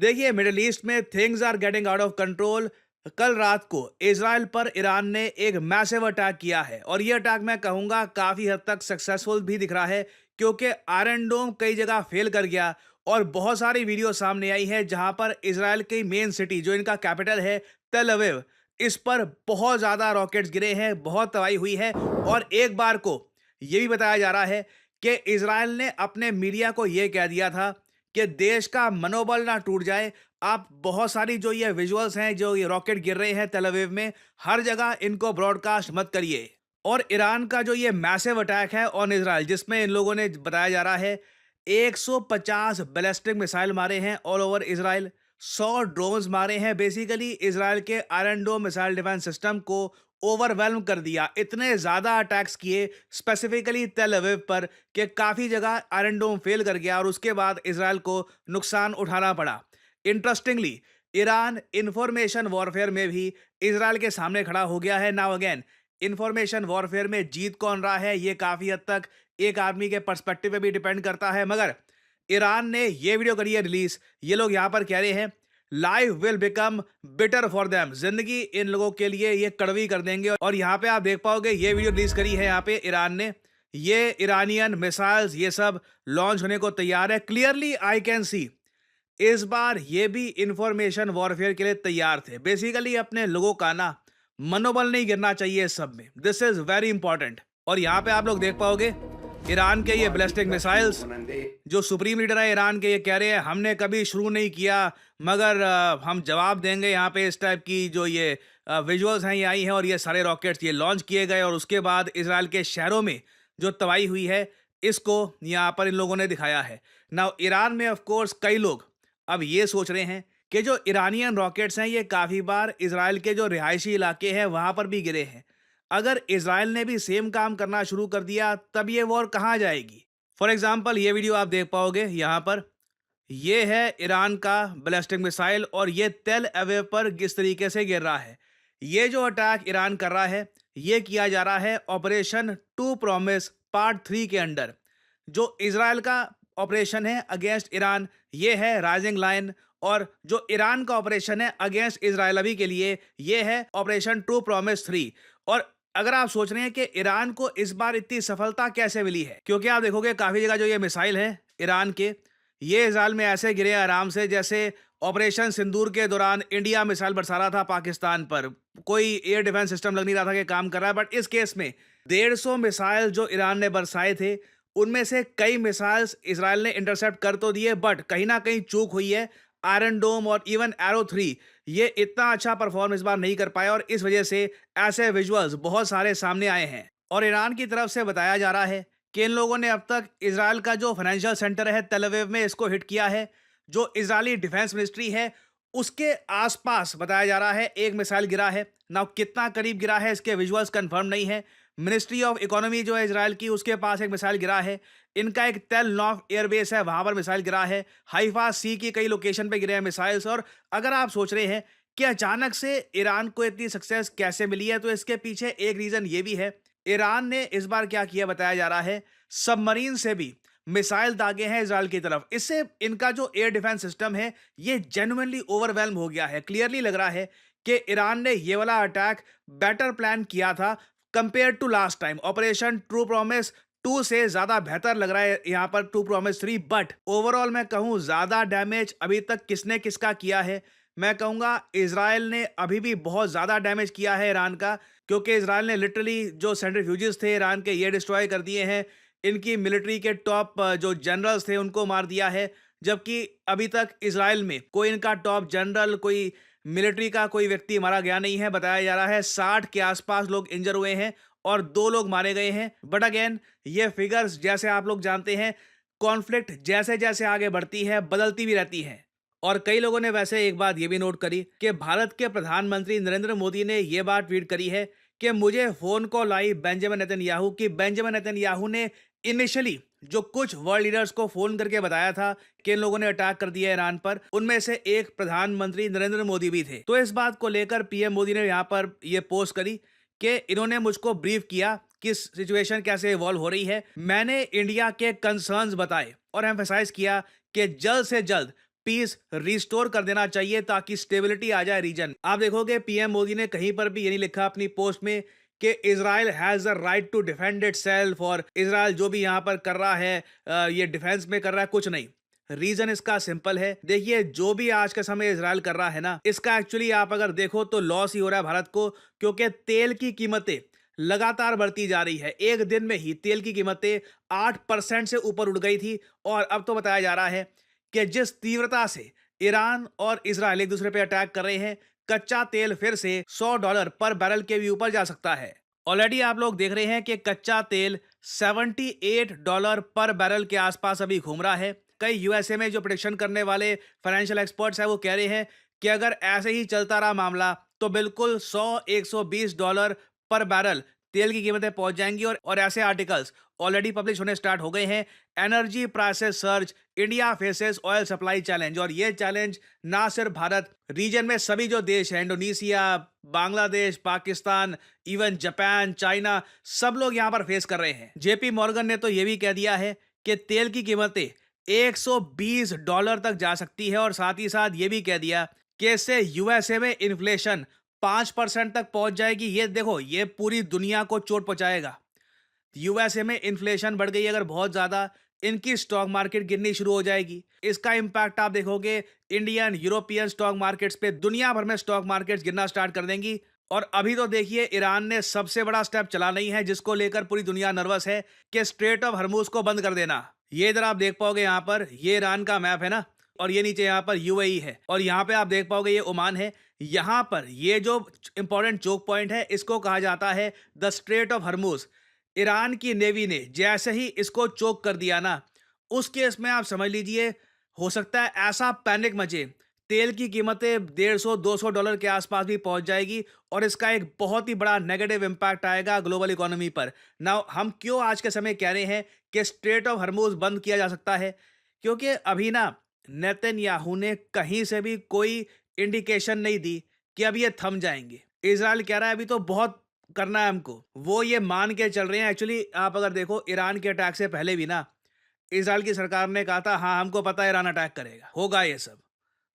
देखिए, Middle East में things are getting out of control. कल रात को इजराइल पर ईरान ने एक मैसिव अटैक किया है और ये अटैक मैं कहूंगा काफी हद तक सक्सेसफुल भी दिख रहा है, क्योंकि आयरन डोम कई जगह फेल कर गया और बहुत सारी वीडियो सामने आई है जहां पर इजराइल की मेन सिटी जो इनका कैपिटल है तेल अवीव, इस पर बहुत ज्यादा रॉकेट्स गिरे हैं, बहुत तबाही हुई है। और एक बार को ये भी बताया जा रहा है कि इजराइल ने अपने मीडिया को यह कह दिया था कि देश का मनोबल ना टूट जाए। आप बहुत सारी जो ये विजुअल्स हैं, जो ये रॉकेट गिर रहे हैं तेल अवीव में, हर जगह इनको ब्रॉडकास्ट मत करिए। और ईरान का जो ये मैसिव अटैक है ऑन इजराइल, जिसमें इन लोगों ने बताया जा रहा है 150 बैलिस्टिक मिसाइल मारे हैं ऑल ओवर इजराइल, 100 ड्रोन्स मारे हैं, बेसिकली इजराइल के Iron Dome missile defence system को ओवरवेल्म कर दिया। इतने ज्यादा अटैक्स किए स्पेसिफिकली तेल अवीव पर कि काफी जगह आयरन डोम फेल कर गया और उसके बाद इजराइल को नुकसान उठाना पड़ा। इंटरेस्टिंगली, ईरान इंफॉर्मेशन वॉरफेयर में भी इजराइल के सामने खड़ा हो गया है। नाउ अगेन, इंफॉर्मेशन वॉरफेयर में जीत कौन रहा है ये काफी हद तक एक आदमी के पर्सपेक्टिव पे भी डिपेंड करता है, मगर ईरान ने ये वीडियो करी है रिलीज। ये लोग यहां पर कह रहे हैं life will become bitter for them, जिंदगी इन लोगों के लिए ये कड़वी कर देंगे। और यहाँ पे आप देख पाओगे ये वीडियो रिलीज करी है यहाँ पे ईरान ने। ये ईरानियन मिसाइल्स ये सब लॉन्च होने को तैयार है। क्लियरली आई कैन सी इस बार ये भी इंफॉर्मेशन वॉरफेयर के लिए तैयार थे। बेसिकली अपने लोगों का ना मनोबल नहीं गिरना चाहिए इस सब में, दिस इज वेरी इंपॉर्टेंट। और यहाँ पे आप लोग देख पाओगे ईरान के ये बैलिस्टिक मिसाइल्स, जो सुप्रीम लीडर है ईरान के, ये कह रहे हैं हमने कभी शुरू नहीं किया, मगर हम जवाब देंगे। यहाँ पे इस टाइप की जो ये विजुअल्स हैं ये आई हैं और ये सारे रॉकेट्स ये लॉन्च किए गए और उसके बाद इसराइल के शहरों में जो तबाही हुई है इसको यहाँ पर इन लोगों ने दिखाया है। नाउ ईरान में ऑफ कोर्स कई लोग अब ये सोच रहे हैं कि जो ईरानियन रॉकेट्स हैं ये काफ़ी बार इसराइल के जो रिहायशी इलाके हैं वहाँ पर भी गिरे हैं। अगर इसराइल ने भी सेम काम करना शुरू कर दिया तब ये वॉर कहाँ जाएगी। फॉर एग्जाम्पल ये वीडियो आप देख पाओगे यहाँ पर, ये है ईरान का बैलिस्टिक मिसाइल और ये तेल अवीव पर किस तरीके से गिर रहा है। ये जो अटैक ईरान कर रहा है ये किया जा रहा है ऑपरेशन टू प्रॉमिस पार्ट 3 के अंडर। जो इसराइल का ऑपरेशन है अगेंस्ट ईरान ये है राइजिंग लाइन, और जो ईरान का ऑपरेशन है अगेंस्ट इसराइल अभी के लिए ये है ऑपरेशन टू प्रॉमिस 3। और अगर आप सोच रहे हैं कि ईरान को इस बार इतनी सफलता कैसे मिली है, क्योंकि आप देखोगे काफी जगह जो ये मिसाइल है ईरान के, ये इजराइल में ऐसे गिरे आराम से जैसे ऑपरेशन सिंदूर के दौरान इंडिया मिसाइल बरसा रहा था पाकिस्तान पर। कोई एयर डिफेंस सिस्टम लग नहीं रहा था कि काम कर रहा है, बट इस केस में 150 मिसाइल जो ईरान ने बरसाए थे उनमें से कई मिसाइल्स इसराइल ने इंटरसेप्ट कर तो दिए, बट कहीं ना कहीं चूक हुई है। आयरन डोम और इवन एरो 3 ये इतना अच्छा परफॉर्म इस बार नहीं कर पाए और इस वजह से ऐसे विजुअल्स बहुत सारे सामने आए हैं। और ईरान की तरफ से बताया जा रहा है कि इन लोगों ने अब तक इसराइल का जो फाइनेंशियल सेंटर है तेल अवीव में इसको हिट किया है। जो इजरायली डिफेंस मिनिस्ट्री है उसके आसपास बताया जा रहा है एक मिसाइल गिरा है। ना कितना करीब गिरा है इसके विजुअल्स कंफर्म नहीं है। मिनिस्ट्री ऑफ इकोनॉमी जो है इसराइल की, उसके पास एक मिसाइल गिरा है। इनका एक तेल नॉफ एयरबेस है वहां पर मिसाइल गिरा है। हाइफा सी की कई लोकेशन पे गिरे हैं मिसाइल्स। और अगर आप सोच रहे हैं कि अचानक से ईरान को इतनी सक्सेस कैसे मिली है, तो इसके पीछे एक रीजन ये भी है। ईरान ने इस बार क्या किया बताया जा रहा है, सबमरीन से भी मिसाइल दागे हैं इसराइल की तरफ। इससे इनका जो एयर डिफेंस सिस्टम है ये जेन्युइनली ओवरवेल्म हो गया है। क्लियरली लग रहा है कि ईरान ने ये वाला अटैक बेटर प्लान किया था compare to last time. Operation true promise 2 से ज्यादा बेहतर लग रहा है यहाँ पर टू प्रॉमिस 3। बट ओवरऑल मैं कहूँ ज्यादा डैमेज अभी तक किसने किसका किया है, मैं कहूँगा इसराइल ने अभी भी बहुत ज्यादा डैमेज किया है ईरान का, क्योंकि इसराइल ने लिटरली जो सेंट्रीफ्यूजेस थे ईरान के ये डिस्ट्रॉय कर दिए हैं। इनकी मिलिट्री के टॉप जो जनरल्स थे उनको मार दिया है, जबकि अभी तक इसराइल में कोई इनका टॉप जनरल, कोई मिलिट्री का कोई व्यक्ति मारा गया नहीं है। बताया जा रहा है 60 के आसपास लोग इंजर हुए हैं और 2 लोग मारे गए हैं। बट अगेन ये फिगर्स जैसे आप लोग जानते हैं, कॉन्फ्लिक्ट जैसे जैसे आगे बढ़ती है बदलती भी रहती है। और कई लोगों ने वैसे एक बात ये भी नोट करी कि भारत के प्रधानमंत्री नरेंद्र मोदी ने ये बात ट्वीट करी है कि मुझे फोन कॉल आई बेंजामिन नेतन्याहू की। बेंजामिन नेतन्याहू ने इनिशियली जो कुछ वर्ल्ड लीडर्स को फोन करके बताया था कि इन लोगों ने अटैक कर दिया ईरान पर, उनमें से एक प्रधानमंत्री नरेंद्र मोदी भी थे। तो इस बात को लेकर पीएम मोदी ने यहाँ पर यह पोस्ट करी कि इन्होंने मुझको ब्रीफ किया कि सिचुएशन कैसे इवॉल्व हो रही है। मैंने इंडिया के कंसर्न्स बताए और एम्फेसाइज किया कि जल्द से जल्द पीस रिस्टोर कर देना चाहिए ताकि स्टेबिलिटी आ जाए रीजन। आप देखोगे पीएम मोदी ने कहीं पर भी ये नहीं लिखा अपनी पोस्ट में कि Israel has the right to defend itself, और इजराइल जो भी यहाँ पर कर रहा है ये डिफेंस में कर रहा है, कुछ नहीं। रीजन इसका सिंपल है। देखिए जो भी आज के समय इजराइल कर रहा है ना, इसका एक्चुअली आप अगर देखो तो लॉस ही हो रहा है भारत को, क्योंकि तेल की कीमतें लगातार बढ़ती जा रही है। एक दिन में ही तेल की कीमतें 8% से ऊपर उठ गई थी, और अब तो बताया जा रहा है कि जिस तीव्रता से ईरान और इजराइल एक दूसरे पे अटैक कर रहे हैं, कच्चा तेल फिर से $100 पर बैरल के भी ऊपर जा सकता है। ऑलरेडी आप लोग देख रहे हैं कि कच्चा तेल $78 पर बैरल के आसपास अभी घूम रहा है। कई यूएसए में जो प्रेडिक्शन करने वाले फाइनेंशियल एक्सपर्ट्स हैं वो कह रहे हैं कि अगर ऐसे ही चलता रहा मामला तो बिल्कुल 100-120 डॉलर पर बैरल तेल की कीमतें पहुंच जाएंगी। और ऐसे आर्टिकल्स ऑलरेडी पब्लिश होने स्टार्ट हो गए हैं। Energy prices surge, India faces oil supply challenge. और ये चैलेंज ना सिर्फ भारत, रीजन में सभी जो देश हैं, Indonesia, Bangladesh, Pakistan, even Japan, China, सब लोग यहां पर फेस कर रहे हैं। जेपी मॉर्गन ने तो ये भी कह दिया है कि तेल की कीमतें $120 तक जा सकती है, और साथ ही साथ ये भी कह दिया कि इससे यूएसए में इन्फ्लेशन 5% तक पहुंच जाएगी। ये देखो, ये पूरी दुनिया को चोट पहुंचाएगा। यूएसए में इन्फ्लेशन बढ़ गई अगर बहुत ज्यादा, इनकी स्टॉक मार्केट गिरनी शुरू हो जाएगी। इसका इंपैक्ट आप देखोगे इंडियन, यूरोपियन स्टॉक मार्केट्स पे, दुनिया भर में स्टॉक मार्केट्स गिरना स्टार्ट कर देंगी। और अभी तो देखिए ईरान ने सबसे बड़ा स्टेप चला नहीं है, जिसको लेकर पूरी दुनिया नर्वस है, कि स्ट्रेट ऑफ हर्मुज को बंद कर देना। ये इधर आप देख पाओगे, यहाँ पर ये ईरान का मैप है ना, और ये नीचे यहाँ पर यूएई है, और यहाँ पे आप देख पाओगे ये ओमान है। यहाँ पर ये जो इंपॉर्टेंट चोक पॉइंट है, इसको कहा जाता है द स्ट्रेट ऑफ हर्मुज। ईरान की नेवी ने जैसे ही इसको चोक कर दिया ना, उस केस में आप समझ लीजिए हो सकता है ऐसा पैनिक मचे, तेल की कीमतें 150-200 डॉलर के आसपास भी पहुंच जाएगी, और इसका एक बहुत ही बड़ा नेगेटिव इंपैक्ट आएगा ग्लोबल इकोनॉमी पर। नाउ हम क्यों आज के समय कह रहे हैं कि स्ट्रेट ऑफ हर्मुज बंद किया जा सकता है, क्योंकि अभी ना नेतन्याहू ने कहीं से भी कोई इंडिकेशन नहीं दी कि अब ये थम जाएंगे। इजराइल कह रहा है अभी तो बहुत करना है हमको, वो ये मान के चल रहे हैं। एक्चुअली आप अगर देखो ईरान के अटैक से पहले भी ना इजराइल की सरकार ने कहा था हाँ हमको पता है ईरान अटैक करेगा, होगा, ये सब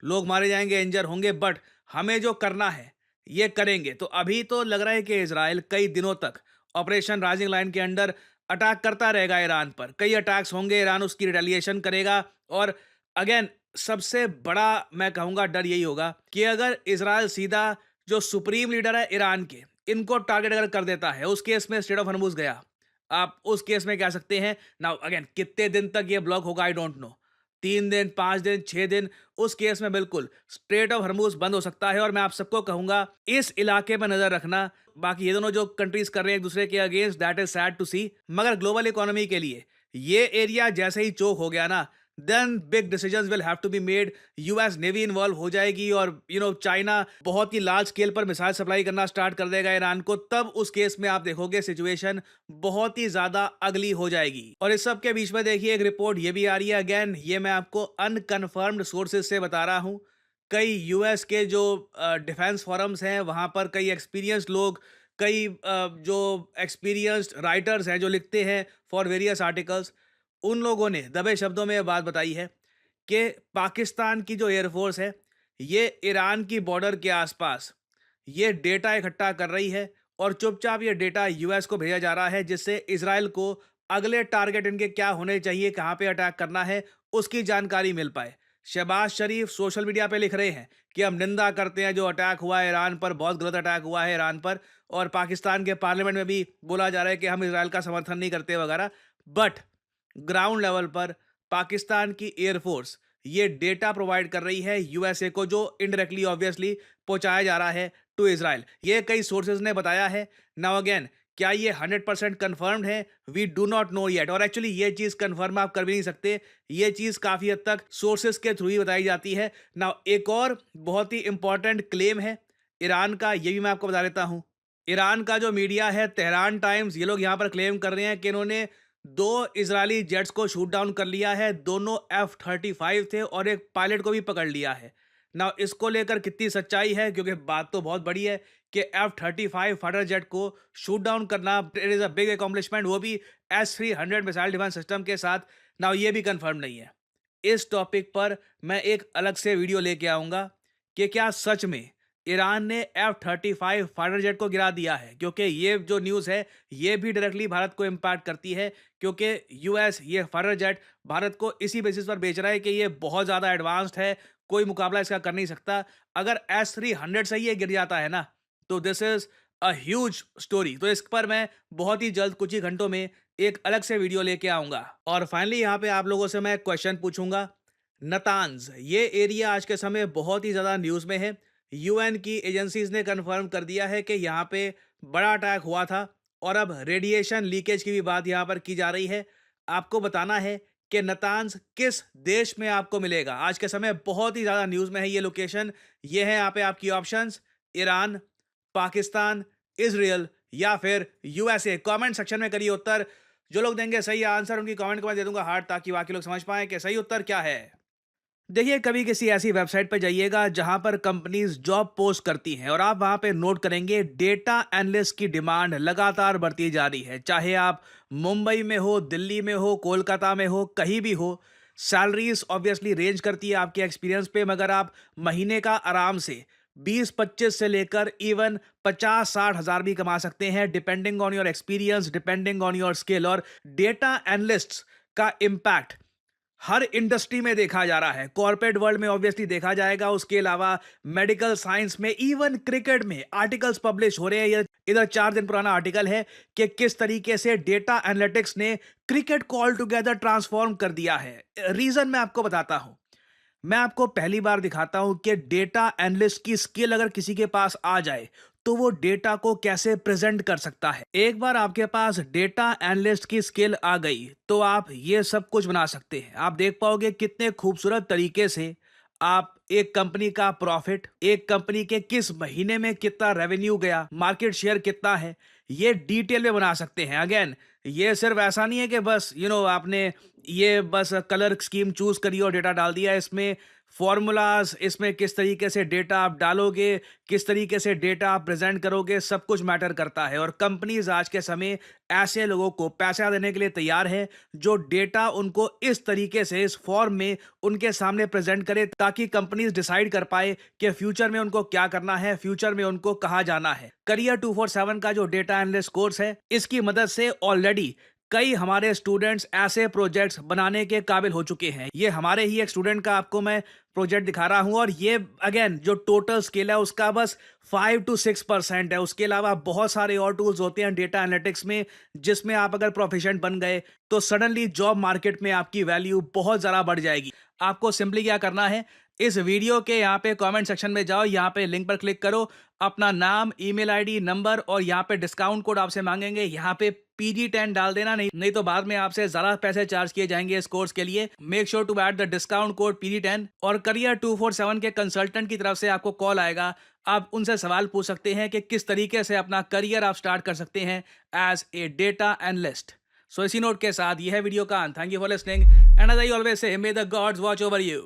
लोग मारे जाएंगे, इंजर होंगे, बट हमें जो करना है ये करेंगे। तो अभी तो लग रहा है कि इजराइल कई दिनों तक ऑपरेशन राइजिंग लाइन के अंडर अटैक करता रहेगा ईरान पर। कई अटैक्स होंगे, ईरान उसकी रिटेलिएशन करेगा। और अगेन सबसे बड़ा मैं कहूंगा डर यही होगा कि अगर इजराइल सीधा जो सुप्रीम लीडर है ईरान के, इनको टारगेट अगर कर देता है, उस केस में स्टेट ऑफ हर्मुज गया। आप उस केस में कह सकते हैं नाउ अगेन कितने दिन तक ये ब्लॉक होगा आई डोंट नो, 3 दिन, 5 दिन, 6 दिन, उस केस में बिल्कुल स्ट्रेट ऑफ हर्मुज बंद हो सकता है। और मैं आप सबको कहूंगा इस इलाके पर नजर रखना। बाकी ये दोनों जो कंट्रीज कर रहे हैं एक दूसरे के against, that is sad to see, मगर ग्लोबल इकोनॉमी के लिए ये एरिया जैसे ही चोक हो गया ना, then big decisions will have to be made. US navy involve हो जाएगी, और चाइना बहुत ही लार्ज स्केल पर मिसाइल सप्लाई करना स्टार्ट कर देगा ईरान को। तब उस केस में आप देखोगे सिचुएशन बहुत ही ज्यादा अगली हो जाएगी। और इस सब के बीच में देखिए एक रिपोर्ट ये भी आ रही है, अगेन ये मैं आपको अनकन्फर्म्ड सोर्सेज से बता रहा हूं। कई यूएस के जो डिफेंस फोरम्स हैं वहां पर कई एक्सपीरियंस लोग, कई जो एक्सपीरियंस्ड राइटर्स हैं जो लिखते हैं फॉर वेरियस आर्टिकल्स, उन लोगों ने दबे शब्दों में यह बात बताई है कि पाकिस्तान की जो एयरफोर्स है ये ईरान की बॉर्डर के आसपास ये डेटा इकट्ठा कर रही है, और चुपचाप ये डेटा यूएस को भेजा जा रहा है, जिससे इजराइल को अगले टारगेट इनके क्या होने चाहिए, कहां पे अटैक करना है, उसकी जानकारी मिल पाए। शहबाज शरीफ सोशल मीडिया पे लिख रहे हैं कि हम निंदा करते हैं जो अटैक हुआ है ईरान पर, बहुत गलत अटैक हुआ है ईरान पर। और पाकिस्तान के पार्लियामेंट में भी बोला जा रहा है कि हम इजराइल का समर्थन नहीं करते वगैरह। बट ग्राउंड लेवल पर पाकिस्तान की एयरफोर्स ये डेटा प्रोवाइड कर रही है यूएसए को, जो इनडायरेक्टली ऑब्वियसली पहुंचाया जा रहा है टू इजराइल। ये कई सोर्सेज ने बताया है। नाउ अगेन क्या ये 100% कंफर्म्ड है, we do not know yet. और एक्चुअली ये चीज कंफर्म आप कर भी नहीं सकते, ये चीज काफी हद तक सोर्सेज के थ्रू ही बताई जाती है। नाउ एक और बहुत ही इंपॉर्टेंट क्लेम है ईरान का, ये भी मैं आपको बता देता हूं। ईरान का जो मीडिया है तेहरान टाइम्स, ये लोग यहां पर क्लेम कर रहे हैं कि इन्होंने 2 इजरायली जेट्स को शूट डाउन कर लिया है। दोनों F-35 थे, और एक पायलट को भी पकड़ लिया है। ना इसको लेकर कितनी सच्चाई है, क्योंकि बात तो बहुत बड़ी है कि F-35 फाइटर जेट को शूट डाउन करना it is a big accomplishment, वो भी S-300 मिसाइल डिफेंस सिस्टम के साथ। ना ये भी कंफर्म नहीं है। इस टॉपिक पर मैं एक अलग से वीडियो लेके आऊँगा कि क्या सच में ईरान ने F-35 फाइटर जेट को गिरा दिया है, क्योंकि ये जो न्यूज़ है ये भी डायरेक्टली भारत को इम्पैक्ट करती है, क्योंकि यूएस ये फाइटर जेट भारत को इसी बेसिस पर बेच रहा है कि ये बहुत ज़्यादा एडवांस्ड है, कोई मुकाबला इसका कर नहीं सकता। अगर S-300 से ही ये गिर जाता है ना, तो this is a huge story. तो इस पर मैं बहुत ही जल्द कुछ ही घंटों में एक अलग से वीडियो लेके आऊँगा। और फाइनली यहाँ पे आप लोगों से मैं क्वेश्चन पूछूंगा। नतान्ज ये एरिया आज के समय बहुत ही ज़्यादा न्यूज़ में है। यूएन की एजेंसीज ने कंफर्म कर दिया है कि यहाँ पे बड़ा अटैक हुआ था और अब रेडिएशन लीकेज की भी बात यहाँ पर की जा रही है। आपको बताना है कि नतान्ज किस देश में आपको मिलेगा। आज के समय बहुत ही ज़्यादा न्यूज़ में है ये लोकेशन। ये है यहाँ पे आपकी ऑप्शंस: ईरान, पाकिस्तान, इजराइल या फिर यूएसए। कमेंट सेक्शन में करिए उत्तर। जो लोग देंगे सही आंसर उनकी कमेंट को मैं दे दूंगा हार्ट, ताकि बाकी लोग समझ पाएं कि सही उत्तर क्या है। देखिए, कभी किसी ऐसी वेबसाइट पर जाइएगा जहां पर कंपनीज जॉब पोस्ट करती हैं और आप वहां पे नोट करेंगे डेटा एनालिस्ट की डिमांड लगातार बढ़ती जा रही है। चाहे आप मुंबई में हो, दिल्ली में हो, कोलकाता में हो, कहीं भी हो, सैलरीज ऑब्वियसली रेंज करती है आपके एक्सपीरियंस पे, मगर आप महीने का आराम से 20-25 से लेकर इवन 50-60 हज़ार भी कमा सकते हैं, depending on your experience, depending on your skill. और डेटा एनालिस्ट का इम्पैक्ट हर इंडस्ट्री में देखा जा रहा है। कॉर्पोरेट वर्ल्ड में ऑब्वियसली देखा जाएगा, उसके अलावा मेडिकल साइंस में, इवन क्रिकेट में आर्टिकल्स पब्लिश हो रहे हैं। इधर 4 दिन पुराना आर्टिकल है कि किस तरीके से डेटा एनालिटिक्स ने क्रिकेट को ऑल टुगेदर ट्रांसफॉर्म कर दिया है। रीजन मैं आपको बताता हूं। मैं आपको पहली बार दिखाता हूं कि डेटा एनालिस्ट की स्किल अगर किसी के पास आ जाए तो वो डेटा को कैसे प्रेजेंट कर सकता है। एक बार आपके पास डेटा एनालिस्ट की स्किल आ गई तो आप ये सब कुछ बना सकते हैं। आप देख पाओगे कितने खूबसूरत तरीके से आप एक कंपनी का प्रॉफिट, एक कंपनी के किस महीने में कितना रेवेन्यू गया, मार्केट शेयर कितना है, ये डिटेल में बना सकते हैं। अगेन, ये सिर्फ ऐसा नहीं है कि बस आपने ये बस कलर स्कीम चूज करी और डेटा डाल दिया। इसमें फॉर्मूलाज, इसमें किस तरीके से डेटा आप डालोगे, किस तरीके से डेटा आप प्रेजेंट करोगे, सब कुछ मैटर करता है। और कंपनीज आज के समय ऐसे लोगों को पैसा देने के लिए तैयार है जो डेटा उनको इस तरीके से, इस फॉर्म में उनके सामने प्रेजेंट करे, ताकि कंपनीज डिसाइड कर पाए कि फ्यूचर में उनको क्या करना है, फ्यूचर में उनको कहाँ जाना है। करियर 247 का जो डेटा एनालिस्ट कोर्स है, इसकी मदद से ऑलरेडी कई हमारे स्टूडेंट्स ऐसे प्रोजेक्ट्स बनाने के काबिल हो चुके हैं। ये हमारे ही एक स्टूडेंट का आपको मैं प्रोजेक्ट दिखा रहा हूं, और ये अगेन जो टोटल स्केल है उसका बस 5 to 6% है। उसके अलावा बहुत सारे और टूल्स होते हैं डेटा एनालिटिक्स में, जिसमें आप अगर प्रोफिशिएंट बन गए तो सडनली जॉब मार्केट में आपकी वैल्यू बहुत ज़्यादा बढ़ जाएगी। आपको सिंपली क्या करना है, इस वीडियो के यहाँ पे कमेंट सेक्शन में जाओ, यहाँ पे लिंक पर क्लिक करो, अपना नाम, ईमेल आईडी, नंबर और यहाँ पे डिस्काउंट कोड आपसे मांगेंगे, यहाँ पे PG10 डाल देना। नहीं तो बाद में आपसे ज़्यादा पैसे चार्ज किए जाएंगे इस कोर्स के लिए। Make sure to add the discount code PG10। और करियर 247 के कंसल्टेंट की तरफ से आपको कॉल आएगा। आप उनसे सवाल पूछ सकते हैं कि किस तरीके से अपना करियर आप स्टार्ट कर सकते हैं as a data analyst. So इसी नोट के साथ यह है वीडियो का अंत। Thank you for listening and as I always say, may the gods watch over you.